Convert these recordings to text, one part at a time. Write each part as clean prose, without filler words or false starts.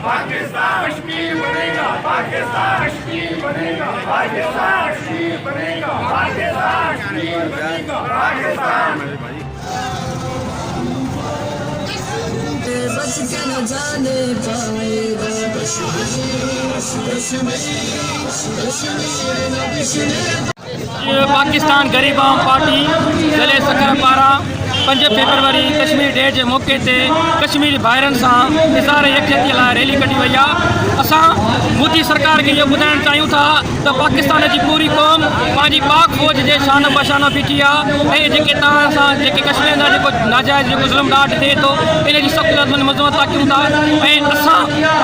पाकिस्तान, कश्मीर बनेगा पाकिस्तान, कश्मीर बनेगा पाकिस्तान, कश्मीर बनेगा पाकिस्तान, कश्मीर बनेगा पाकिस्तान। बच के न जाने पाएगा पाकिस्तान गरीब आवाम पार्टी ज़िले सखर पारां 5 फरवरी कश्मीर डे के मौके ते कश्मीरी भाइरनि सां इज़हार यकजहती लाइ रैली कढी वई आहे। असां मोदी सरकार खे इहो ॿुधाइणु चाहियूं था त पाकिस्तान जी पूरी क़ौम पंहिंजी पाक फ़ौज जे शान बशानो बीठी आहे ऐं जेके तव्हां सां जेके कश्मीर जा जेको नाजाइज़ जेको ज़ुल्म ॾाढ थिए थो इन जी सख़्त मज़म्मत था कयूं था ऐं असां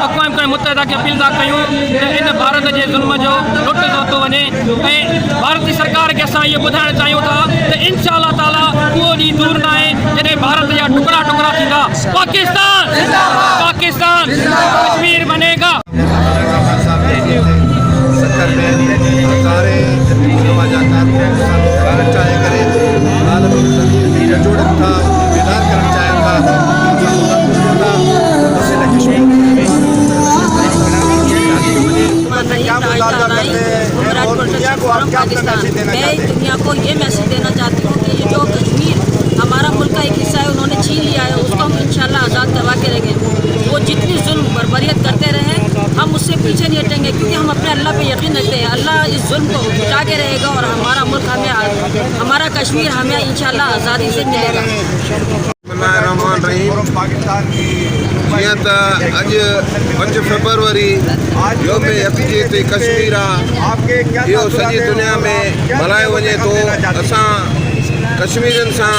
अक़वाम मुतहिदा खे अपील था कयूं त इन भारत जे ज़ुल्म जो लुट थो वञे ऐं भारत जी सरकार खे असां इहो ॿुधाइणु चाहियूं था त इंशा अल्लाह ताला उहो ॾींहुं दूर न आहे जॾहिं भारत जा टुकड़ा टुकड़ा थींदा। पाकिस्तान पाकिस्तान कश्मीर बनेगा। सखर में सारे चाहे करे जोड़न था बेदार करना चाहेगा मैं दुनिया को ये मैसेज देना चाहती हूँ कि ये जो कश्मीर हमारा मुल्क का एक हिस्सा है उन्होंने छीन लिया है, उसको हम इंशाल्लाह आज़ाद करवा के रहेंगे। वो जितनी जुल्म बर्बरियत करते रहे हम उससे पीछे नहीं हटेंगे, क्योंकि हम अपने अल्लाह पे यकीन रखते हैं। अल्लाह इस जुल्म को मिटा के रहेगा और हमारा मुल्क हमें हमारा कश्मीर हमें इंशाल्लाह आज़ादी से मिलेगा। जीअं त अॼु 5 फरवरी योम यकजहती कश्मीर आहे, इहो सॼी दुनिया में मल्हायो वञे थो। असां कश्मीरियुनि सां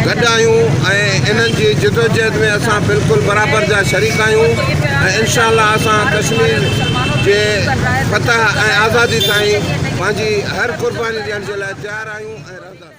गॾु आहियूं ऐं इन्हनि जी जिदोजहद में असां बिल्कुलु बराबरि जा शरीक आहियूं ऐं इंशा अल्लाह असां कश्मीर जे फतह ऐं आज़ादी ताईं पंहिंजी हर क़ुर्बानी ॾियण जे लाइ तयारु आहियूं ऐं रहंदा।